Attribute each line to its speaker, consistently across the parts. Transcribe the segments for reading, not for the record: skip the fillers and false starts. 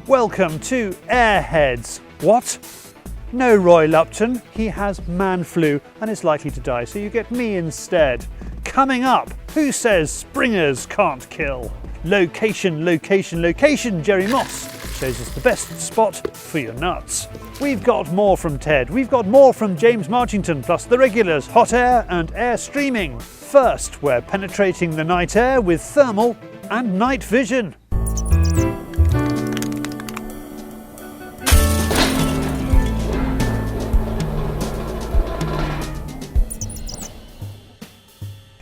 Speaker 1: Welcome to AirHeads. What? No Roy Lupton, he has man flu and is likely to die, so you get me instead. Coming up, who says springers can't kill? Location, location, location, Jerry Moss shows us the best spot for your nuts. We've got more from Ted, we've got more from James Marchington, plus the regulars, hot air and Airstreaming. First, we're penetrating the night air with thermal and night vision.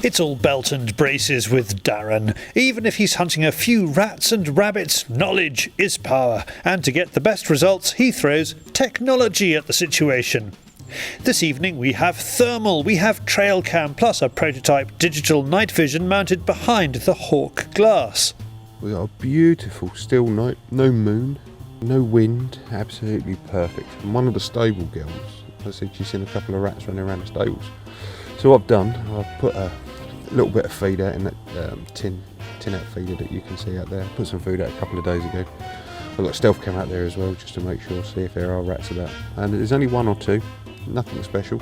Speaker 1: It's all belt and braces with Darren. Even if he's hunting a few rats and rabbits, knowledge is power. And to get the best results, he throws technology at the situation. This evening we have thermal, we have trail cam, plus a prototype digital night vision mounted behind the Hawke glass.
Speaker 2: We got a beautiful still night, no moon, no wind, absolutely perfect. And one of the stable girls, I said she's seen a couple of rats running around the stables. So what I've done, I've put a little bit of feed out in that tin out feeder that you can see out there. Put some food out a couple of days ago. I've got stealth cam out there as well, just to make sure, see if there are rats about. And there's only one or two, nothing special,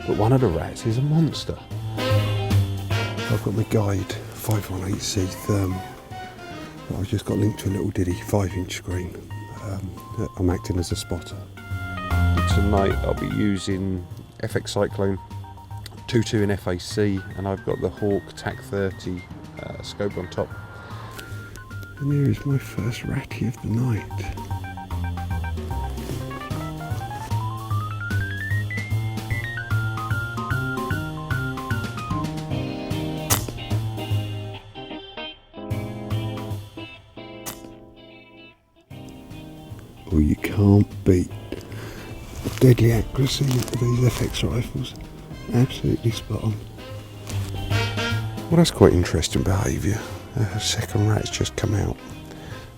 Speaker 2: but one of the rats is a monster. I've got my guide 518C thermal that I've just got linked to a little Diddy 5-inch screen. I'm acting as a spotter. Tonight I'll be using FX Cyclone 2.2 in FAC, and I've got the Hawke TAC 30 scope on top. And here is my first ratty of the night. Oh, you can't beat the deadly accuracy of these FX rifles. Absolutely spot on. Well, that's quite interesting behaviour. A second rat's just come out.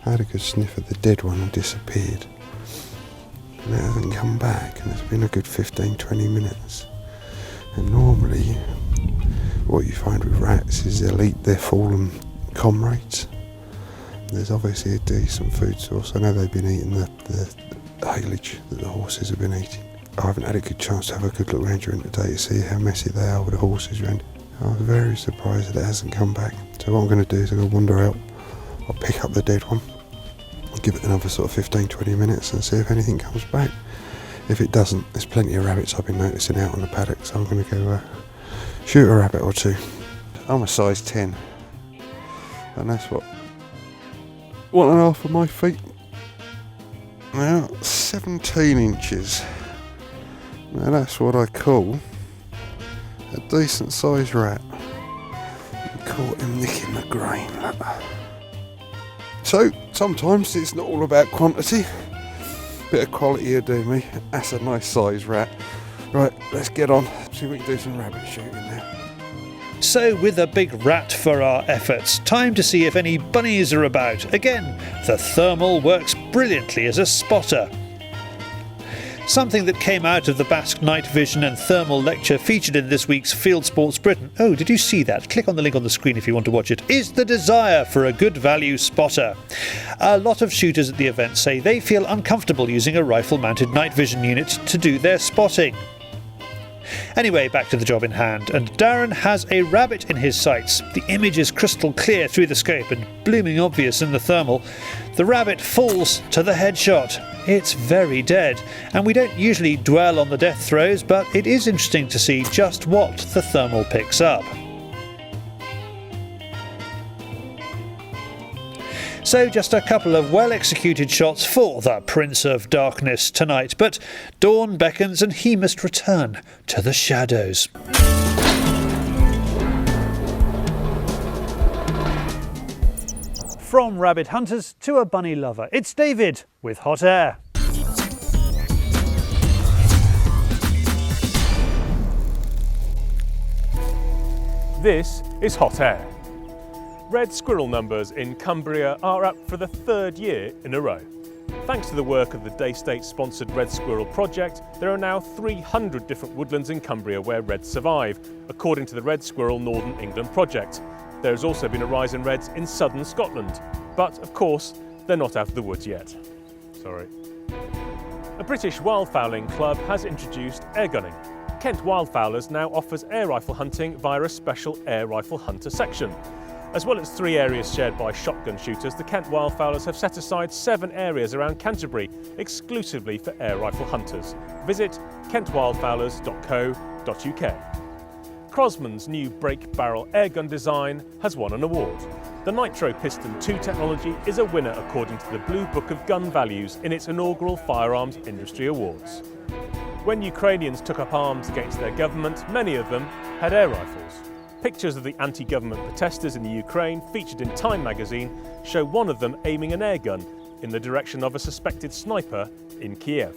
Speaker 2: I had a good sniff of the dead one and disappeared. And it hasn't come back, and it's been a good 15-20 minutes. And normally, what you find with rats is they'll eat their fallen comrades. There's obviously a decent food source. I know they've been eating the haylage that the horses have been eating. I haven't had a good chance to have a good look around during the day to see how messy they are with the horses around. I was very surprised that it hasn't come back. So what I'm going to do is I'm going to wander out, I'll pick up the dead one, I'll give it another sort of 15-20 minutes and see if anything comes back. If it doesn't, there's plenty of rabbits I've been noticing out on the paddock, so I'm going to go shoot a rabbit or two. I'm a size 10, and that's what, 1.5 of my feet. Now 17 inches. Now that's what I call a decent sized rat. Caught him nicking the grain. So sometimes it's not all about quantity. Bit of quality will do me. That's a nice sized rat. Right, let's get on. See if we can do some rabbit shooting now.
Speaker 1: So with a big rat for our efforts, time to see if any bunnies are about. Again, the thermal works brilliantly as a spotter. Something that came out of the Basque Night Vision and Thermal lecture featured in this week's Field Sports Britain, oh, did you see that? Click on the link on the screen if you want to watch it, is the desire for a good value spotter. A lot of shooters at the event say they feel uncomfortable using a rifle-mounted night vision unit to do their spotting. Anyway, back to the job in hand, and Darren has a rabbit in his sights. The image is crystal clear through the scope and blooming obvious in the thermal. The rabbit falls to the headshot. It's very dead, and we don't usually dwell on the death throes, but it is interesting to see just what the thermal picks up. So just a couple of well-executed shots for the Prince of Darkness tonight, but dawn beckons and he must return to the shadows. From rabbit hunters to a bunny lover, it's David with Hot Air.
Speaker 3: This is Hot Air. Red squirrel numbers in Cumbria are up for the 3rd year in a row. Thanks to the work of the Daystate-sponsored Red Squirrel project, there are now 300 different woodlands in Cumbria where reds survive, according to the Red Squirrel Northern England project. There has also been a rise in reds in southern Scotland. But, of course, they're not out of the woods yet. Sorry. A British wildfowling club has introduced air gunning. Kent Wildfowlers now offers air rifle hunting via a special air rifle hunter section. As well as 3 areas shared by shotgun shooters, the Kent Wildfowlers have set aside 7 areas around Canterbury exclusively for air rifle hunters. Visit kentwildfowlers.co.uk. Crosman's new break barrel airgun design has won an award. The Nitro Piston 2 technology is a winner according to the Blue Book of Gun Values in its inaugural Firearms Industry Awards. When Ukrainians took up arms against their government, many of them had air rifles. Pictures of the anti-government protesters in the Ukraine, featured in Time magazine, show one of them aiming an airgun in the direction of a suspected sniper in Kiev.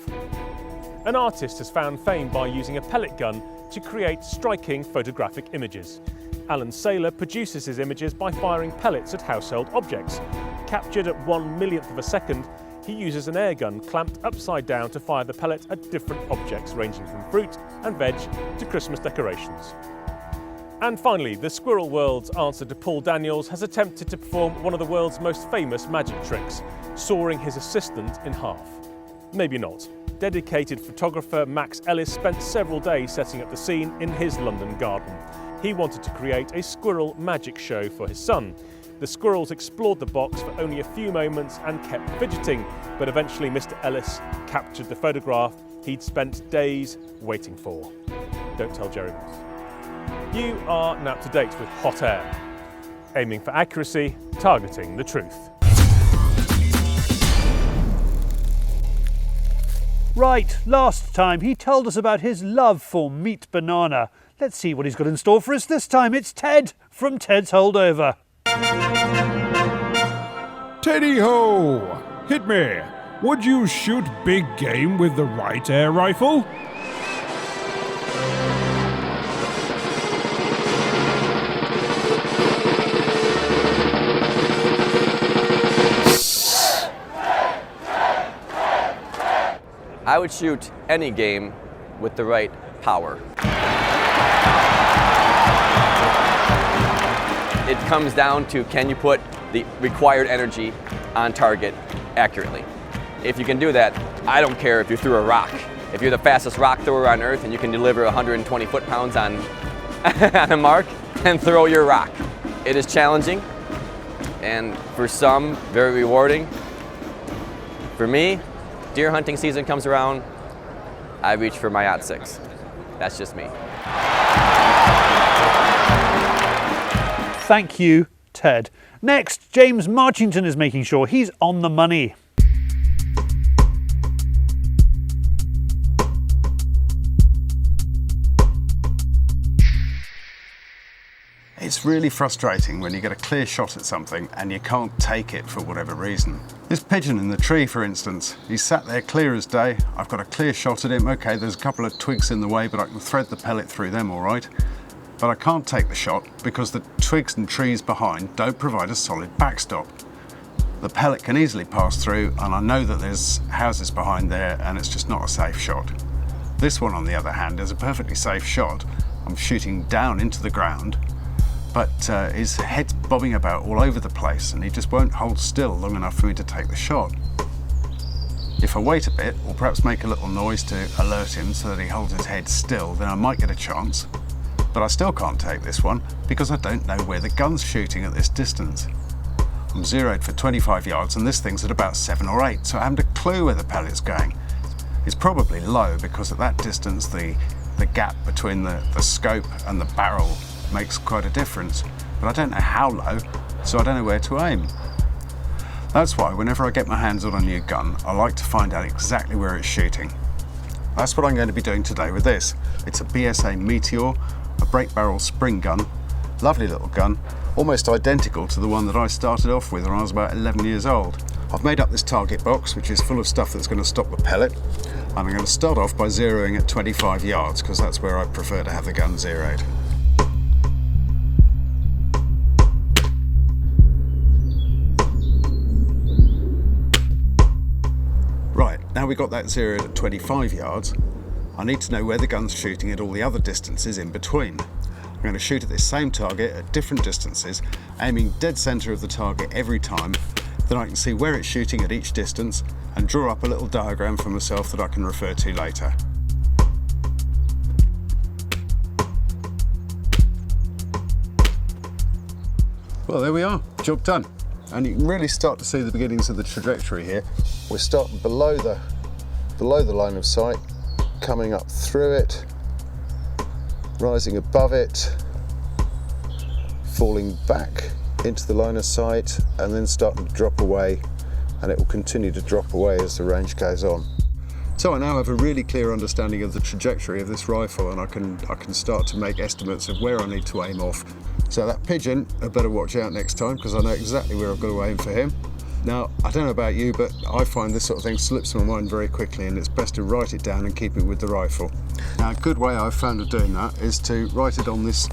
Speaker 3: An artist has found fame by using a pellet gun to create striking photographic images. Alan Saylor produces his images by firing pellets at household objects. Captured at 1/1,000,000th of a second, he uses an airgun clamped upside down to fire the pellet at different objects ranging from fruit and veg to Christmas decorations. And finally, the Squirrel World's answer to Paul Daniels has attempted to perform one of the world's most famous magic tricks, sawing his assistant in half. Maybe not. Dedicated photographer Max Ellis spent several days setting up the scene in his London garden. He wanted to create a squirrel magic show for his son. The squirrels explored the box for only a few moments and kept fidgeting, but eventually Mr. Ellis captured the photograph he'd spent days waiting for. Don't tell Jerry Moss. You are now up to date with Hot Air, aiming for accuracy, targeting the truth.
Speaker 1: Right, last time he told us about his love for meat banana. Let's see what he's got in store for us this time. It's Ted from Ted's Holdover.
Speaker 4: Teddy-ho! Hit me! Would you shoot big game with the right air rifle?
Speaker 5: I would shoot any game with the right power. It comes down to, can you put the required energy on target accurately? If you can do that, I don't care if you threw a rock. If you're the fastest rock thrower on earth and you can deliver 120 foot-pounds on a mark and throw your rock. It is challenging, and for some, very rewarding. For me, deer hunting season comes around, I reach for my .6. That's just me.
Speaker 1: Thank you, Ted. Next, James Marchington is making sure he's on the money.
Speaker 2: It's really frustrating when you get a clear shot at something and you can't take it for whatever reason. This pigeon in the tree, for instance, he's sat there clear as day. I've got a clear shot at him. Okay, there's a couple of twigs in the way, but I can thread the pellet through them all right. But I can't take the shot because the twigs and trees behind don't provide a solid backstop. The pellet can easily pass through, and I know that there's houses behind there and it's just not a safe shot. This one, on the other hand, is a perfectly safe shot. I'm shooting down into the ground, but his head's bobbing about all over the place and he just won't hold still long enough for me to take the shot. If I wait a bit, or perhaps make a little noise to alert him so that he holds his head still, then I might get a chance. But I still can't take this one because I don't know where the gun's shooting at this distance. I'm zeroed for 25 yards and this thing's at about 7 or 8, so I haven't a clue where the pellet's going. It's probably low because at that distance the gap between the scope and the barrel makes quite a difference, but I don't know how low, so I don't know where to aim. That's why whenever I get my hands on a new gun, I like to find out exactly where it's shooting. That's what I'm going to be doing today with this. It's a BSA Meteor, a break barrel spring gun, lovely little gun, almost identical to the one that I started off with when I was about 11 years old. I've made up this target box, which is full of stuff that's going to stop the pellet, and I'm going to start off by zeroing at 25 yards because that's where I prefer to have the gun zeroed. Right, now we've got that zeroed at 25 yards, I need to know where the gun's shooting at all the other distances in between. I'm going to shoot at this same target at different distances, aiming dead centre of the target every time, Then I can see where it's shooting at each distance and draw up a little diagram for myself that I can refer to later. Well, there we are, job done. And you can really start to see the beginnings of the trajectory here. We're starting below the line of sight, coming up through it, rising above it, falling back into the line of sight, and then starting to drop away, and it will continue to drop away as the range goes on. So I now have a really clear understanding of the trajectory of this rifle, and I can start to make estimates of where I need to aim off. So that pigeon, I better watch out next time, because I know exactly where I've got to aim for him. Now, I don't know about you, but I find this sort of thing slips my mind very quickly, and it's best to write it down and keep it with the rifle. Now, a good way I've found of doing that is to write it on this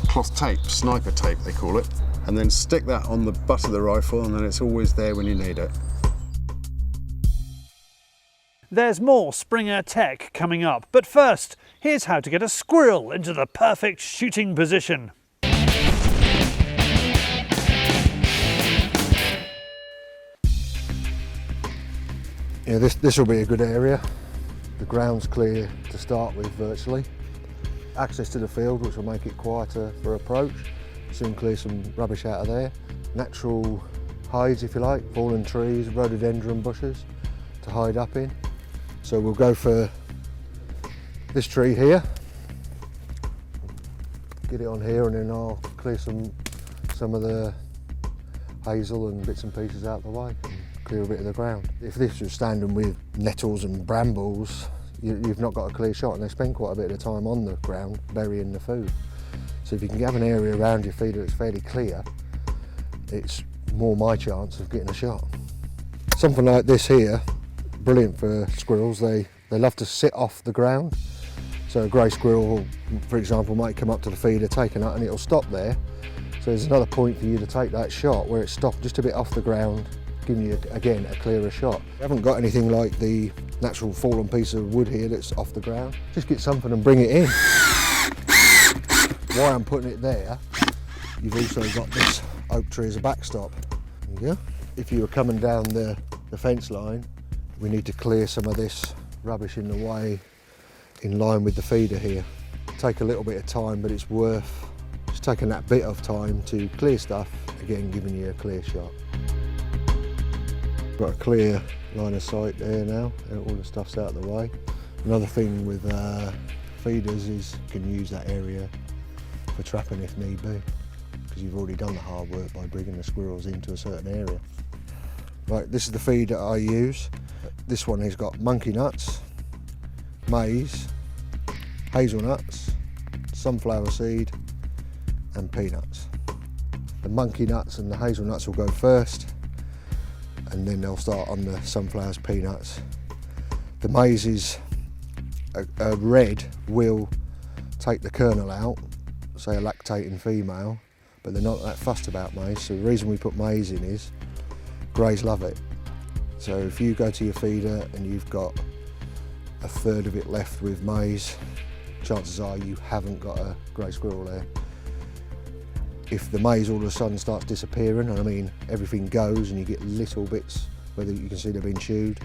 Speaker 2: cloth tape, sniper tape they call it, and then stick that on the butt of the rifle, and then it's always there when you need it.
Speaker 1: There's more Springer tech coming up, but first, here's how to get a squirrel into the perfect shooting position.
Speaker 6: Yeah, this will be a good area. The ground's clear to start with virtually. Access to the field, which will make it quieter for approach. Soon clear some rubbish out of there. Natural hides, if you like, fallen trees, rhododendron bushes to hide up in. So we'll go for this tree here. Get it on here, and then I'll clear some of the hazel and bits and pieces out of the way. Clear a bit of the ground. If this was standing with nettles and brambles, you've not got a clear shot, and they spend quite a bit of time on the ground burying the food. So if you can have an area around your feeder that's fairly clear, it's more my chance of getting a shot. Something like this here, brilliant for squirrels. They love to sit off the ground. So a grey squirrel, for example, might come up to the feeder, take a nut, and it'll stop there. So there's another point for you to take that shot where it's stopped just a bit off the ground, giving you, again, a clearer shot. I haven't got anything like the natural fallen piece of wood here that's off the ground. Just get something and bring it in. Why I'm putting it there, you've also got this oak tree as a backstop. There you go. If you were coming down the fence line, we need to clear some of this rubbish in the way in line with the feeder here. Take a little bit of time, but it's worth just taking that bit of time to clear stuff, again giving you a clear shot. Got a clear line of sight there now, and all the stuff's out of the way. Another thing with feeders is you can use that area for trapping if need be, because you've already done the hard work by bringing the squirrels into a certain area. Right, this is the feed that I use. This one has got monkey nuts, maize, hazelnuts, sunflower seed and peanuts. The monkey nuts and the hazelnuts will go first, and then they'll start on the sunflowers, peanuts. The maize is a red will take the kernel out, say a lactating female, but they're not that fussed about maize. So the reason we put maize in is greys love it. So if you go to your feeder and you've got a third of it left with maize, chances are you haven't got a grey squirrel there. If the maize all of a sudden starts disappearing, and I mean everything goes and you get little bits, whether you can see they've been chewed,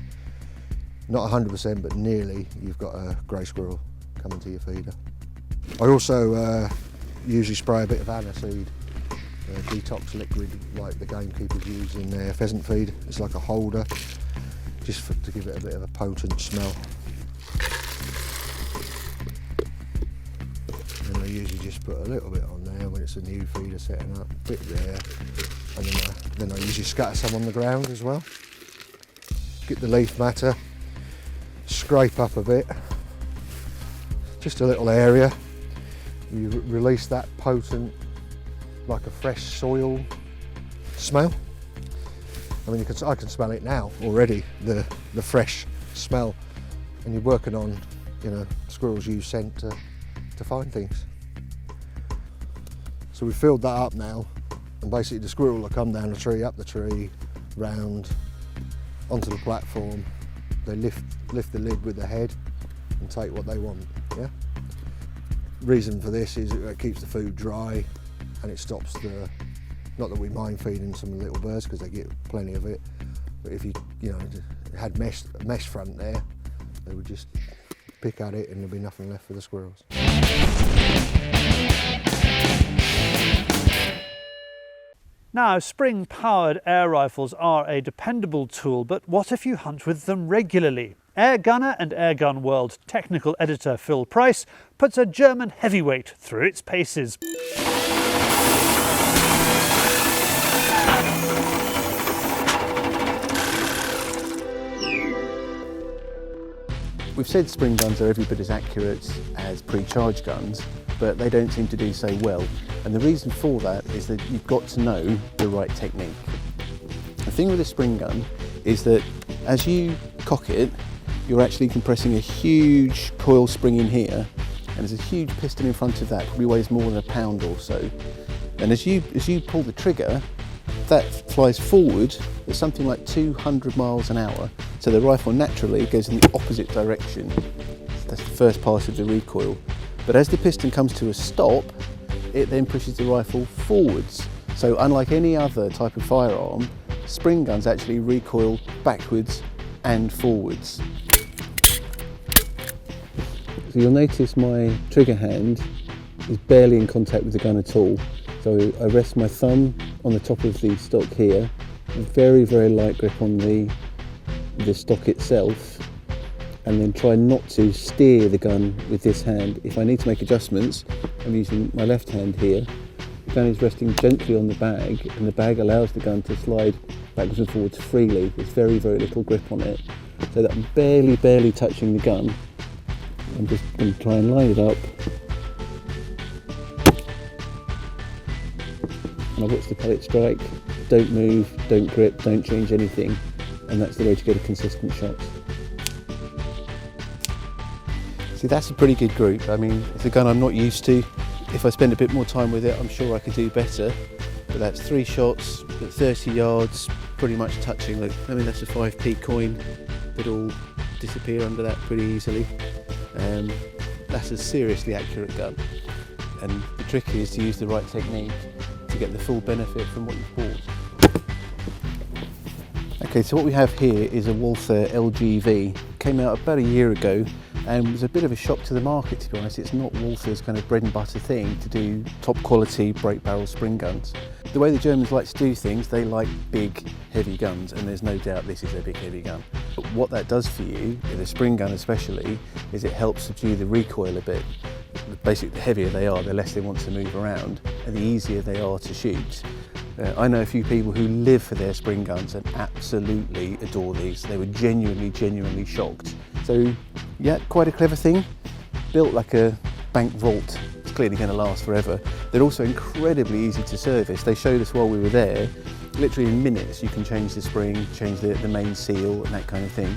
Speaker 6: not 100% but nearly, you've got a grey squirrel coming to your feeder. I also usually spray a bit of aniseed, detox liquid like the gamekeepers use in their pheasant feed. It's like a holder, just to give it a bit of a potent smell. And I usually just put a little bit on there when it's a new feeder setting up, a bit there, and then I usually scatter some on the ground as well. Get the leaf matter, scrape up a bit, just a little area. You release that potent, like a fresh soil smell. I mean, I can smell it now already, the fresh smell. And you're working on, you know, squirrels use scent to find things. So we've filled that up now, and basically the squirrel will come down the tree, up the tree, round, onto the platform. They lift the lid with the head and take what they want, yeah? Reason for this is it keeps the food dry and it stops the Not that we mind feeding some little birds because they get plenty of it, but if you had mesh front there, they would just pick at it and there'd be nothing left for the squirrels.
Speaker 1: Now, spring-powered air rifles are a dependable tool, but what if you hunt with them regularly? Airgunner and Airgun World technical editor Phill Price puts a German heavyweight through its paces.
Speaker 7: We've said spring guns are every bit as accurate as pre-charged guns, but they don't seem to do so well. And the reason for that is that you've got to know the right technique. The thing with a spring gun is that as you cock it, you're actually compressing a huge coil spring in here, and there's a huge piston in front of that, probably weighs more than a pound or so. And as you pull the trigger, that flies forward at something like 200 miles an hour. So the rifle naturally goes in the opposite direction. That's the first part of the recoil. But as the piston comes to a stop, it then pushes the rifle forwards. So unlike any other type of firearm, spring guns actually recoil backwards and forwards. So you'll notice my trigger hand is barely in contact with the gun at all. So I rest my thumb on the top of the stock here, very, very light grip on the stock itself, and then try not to steer the gun with this hand. If I need to make adjustments, I'm using my left hand here. The gun is resting gently on the bag, and the bag allows the gun to slide backwards and forwards freely. There's very, very little grip on it, so that I'm barely touching the gun. I'm just going to try and line it up. And I watch the pellet strike. Don't move, don't grip, don't change anything, and that's the way to get a consistent shot. See, that's a pretty good group. I mean, it's a gun I'm not used to. If I spend a bit more time with it, I'm sure I could do better. But that's 3 shots at 30 yards, pretty much touching. Look, I mean, that's a 5p coin. It'll disappear under that pretty easily. That's a seriously accurate gun. And the trick is to use the right technique to get the full benefit from what you've bought. Okay, so what we have here is a Walther LGV. Came out about a year ago and was a bit of a shock to the market, to be honest. It's not Walther's kind of bread and butter thing to do top quality break barrel spring guns. The way the Germans like to do things, they like big heavy guns, and there's no doubt this is a big heavy gun. But what that does for you, with a spring gun especially, is it helps subdue the recoil a bit. Basically, the heavier they are, the less they want to move around, and the easier they are to shoot. I know a few people who live for their spring guns and absolutely adore these. They were genuinely shocked. So yeah, quite a clever thing. Built like a bank vault. It's clearly going to last forever. They're also incredibly easy to service. They showed us while we were there, literally in minutes you can change the spring, change the main seal and that kind of thing.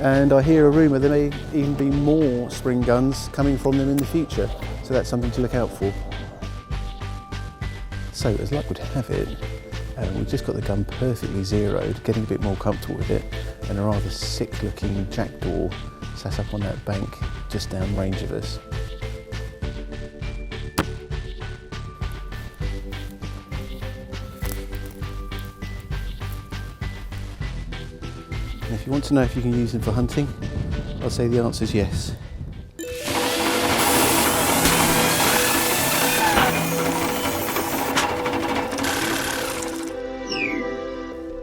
Speaker 7: And I hear a rumour there may even be more spring guns coming from them in the future. So that's something to look out for. So as luck would have it, we've just got the gun perfectly zeroed, getting a bit more comfortable with it, and a rather sick looking jackdaw sat up on that bank just down range of us. And if you want to know if you can use them for hunting, I'll say the answer is yes.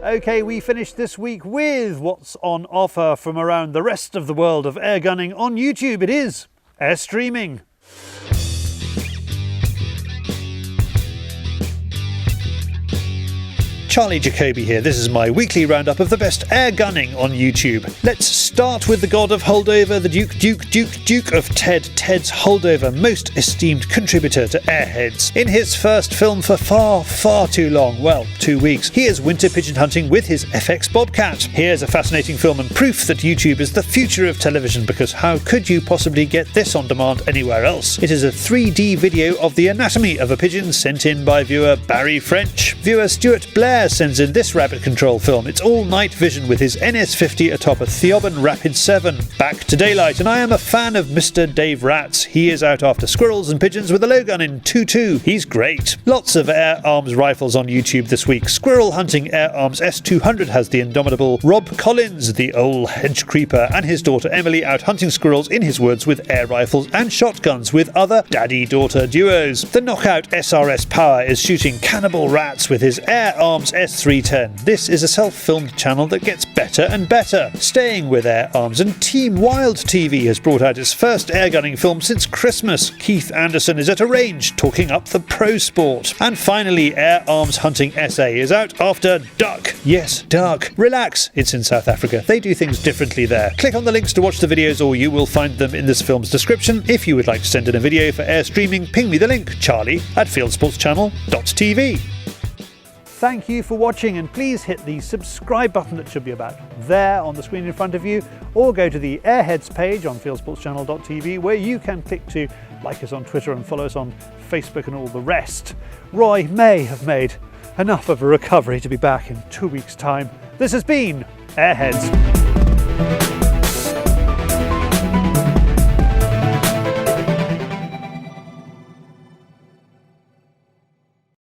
Speaker 1: Okay, we finished this week with what's on offer from around the rest of the world of air gunning on YouTube. It is Airstreaming. Charlie Jacoby here. This is my weekly roundup of the best air gunning on YouTube. Let's start with the god of Holdover, the Duke of Ted's Holdover, most esteemed contributor to AirHeads. In his first film for far too long, well, 2 weeks, he is winter pigeon hunting with his FX Bobcat. Here's a fascinating film and proof that YouTube is the future of television, because how could you possibly get this on demand anywhere else? It is a 3D video of the anatomy of a pigeon sent in by viewer Barry French. Viewer Stuart Blair Air sends in this rapid control film. It's all night vision with his NS50 atop a Theoban Rapid 7. Back to daylight, and I am a fan of Mr. Dave Rats. He is out after squirrels and pigeons with a low gun in 2.2. He's great. Lots of Air Arms rifles on YouTube this week. Squirrel hunting Air Arms S200 has the indomitable Rob Collins, the old hedge creeper, and his daughter Emily out hunting squirrels in his woods with air rifles and shotguns with other daddy-daughter duos. The knockout SRS Power is shooting cannibal rats with his Air Arms S310. This is a self-filmed channel that gets better and better. Staying with Air Arms, and Team Wild TV has brought out its first airgunning film since Christmas. Keith Anderson is at a range talking up the pro sport. And finally, Air Arms Hunting SA is out after duck. Yes, duck. Relax, it's in South Africa. They do things differently there. Click on the links to watch the videos, or you will find them in this film's description. If you would like to send in a video for Airstreaming, ping me the link, charlie@fieldsportschannel.tv. Thank you for watching, and please hit the subscribe button that should be about there on the screen in front of you, or go to the AirHeads page on fieldsportschannel.tv where you can click to like us on Twitter and follow us on Facebook and all the rest. Roy may have made enough of a recovery to be back in 2 weeks' time. This has been AirHeads.